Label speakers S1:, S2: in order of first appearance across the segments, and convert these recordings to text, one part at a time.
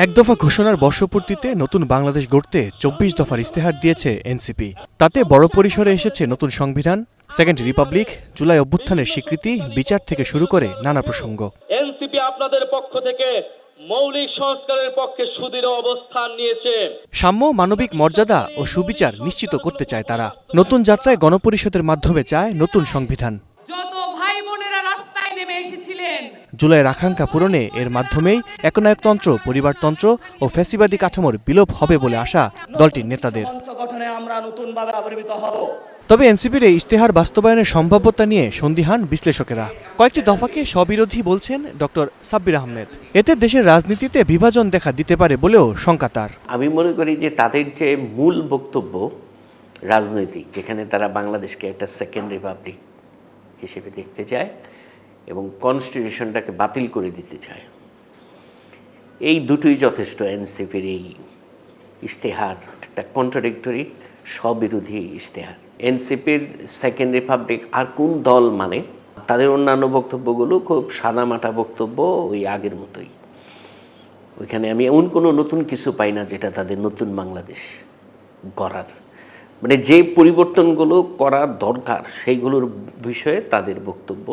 S1: এক দফা ঘোষণার বর্ষপূর্তিতে নতুন বাংলাদেশ গড়তে ২৪ দফার ইস্তেহার দিয়েছে এনসিপি। তাতে বড় পরিসরে এসেছে নতুন সংবিধান, সেকেন্ড রিপাবলিক, জুলাই অভ্যুত্থানের স্বীকৃতি, বিচার থেকে শুরু করে নানা প্রসঙ্গ।
S2: এনসিপি আপনাদের পক্ষ থেকে মৌলিক সংস্কারের পক্ষে সুদৃঢ় অবস্থান নিয়েছে।
S1: সাম্য, মানবিক মর্যাদা ও সুবিচার নিশ্চিত করতে চায় তারা। নতুন যাত্রায় গণপরিষদের মাধ্যমে চায় নতুন সংবিধান।
S3: যত ভাই বোনেরা রাস্তায় নেমে এসেছিলেন,
S1: জুলাইয়ের আকাঙ্ক্ষা পূরণে এর মাধ্যমেই একনায়কতন্ত্র, পরিবারতন্ত্র ও ফ্যাসিবাদী কাঠামোর বিলোপ হবে বলে আশা দলটির নেতাদের। তবে এনসিপির এই ইশতেহার বাস্তবায়নের সম্ভাব্যতা নিয়ে সন্দিহান বিশ্লেষকেরা। কয়েকটি দফাকে স্ববিরোধী বলছেন ডক্টর সাব্বির আহমেদ। এতে দেশের রাজনীতিতে বিভাজন দেখা দিতে পারে বলেও শঙ্কা তার।
S4: আমি মনে করি যে তাদের যে মূল বক্তব্য রাজনৈতিক, যেখানে তারা বাংলাদেশকে একটা সেকেন্ড রিপাবলিক হিসেবে দেখতে চায় এবং কনস্টিটিউশনটাকে বাতিল করে দিতে চায়, এই দুটোই যথেষ্ট। এনসিপির এই ইশতেহার একটা কন্ট্রাডিক্টরি, স্ববিরোধী ইশতেহার। এনসিপির সেকেন্ড রিপাবলিক আর কোন দল মানে? তাদের অন্যান্য বক্তব্যগুলো খুব সাদামাটা বক্তব্য, ওই আগের মতোই। ওইখানে আমি এমন কোনো নতুন কিছু পাই না যেটা তাদের নতুন বাংলাদেশ গড়ার, মানে যে পরিবর্তনগুলো করা দরকার সেইগুলোর বিষয়ে তাদের বক্তব্য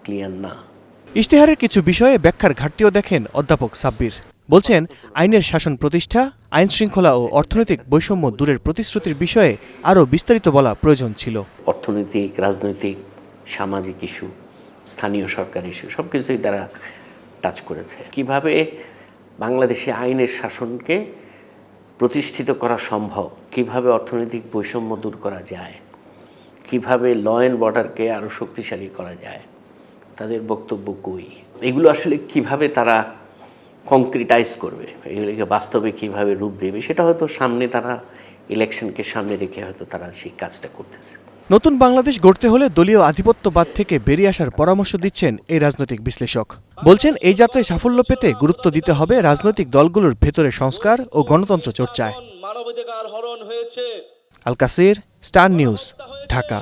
S4: ক্লিয়ার না।
S1: ইশতেহারের কিছু বিষয়ে ব্যাখ্যার ঘাটতিও দেখেন অধ্যাপক সাব্বির। বলছেন, আইনের শাসন প্রতিষ্ঠা, আইন শৃঙ্খলা ও অর্থনৈতিক বৈষম্য দূরের প্রতিশ্রুতির বিষয়ে আরও বিস্তারিত বলা প্রয়োজন ছিল।
S4: অর্থনৈতিক, রাজনৈতিক, সামাজিক ইস্যু, স্থানীয় সরকার ইস্যু সব কিছুই তারা টাচ করেছে। কিভাবে বাংলাদেশে আইনের শাসনকে প্রতিষ্ঠিত করা সম্ভব, কিভাবে অর্থনৈতিক বৈষম্য দূর করা যায়, কিভাবে ল অ্যান্ড অর্ডারকে আরও শক্তিশালী করা যায়, তাদের বক্তব্য কই? এগুলো আসলে কিভাবে তারা কংক্রিটাইজ করবে, এগুলোকে বাস্তবে কিভাবে রূপ দেবে, সেটা হয়তো সামনে তারা ইলেকশনকে সামনে রেখে হয়তো তারা সেই কাজটা করতেছে।
S1: নতুন বাংলাদেশ গড়তে হলে দলীয় আধিপত্যবাদ থেকে বেরিয়ে আসার পরামর্শ দিচ্ছেন এই রাজনৈতিক বিশ্লেষক। বলছেন, এই যাত্রায় সাফল্য পেতে গুরুত্ব দিতে হবে রাজনৈতিক দলগুলোর ভেতরে সংস্কার ও গণতন্ত্র চর্চায়।
S2: মানবাধিকার হরণ হয়েছে।
S1: আল কাসির, স্টার নিউজ, ঢাকা।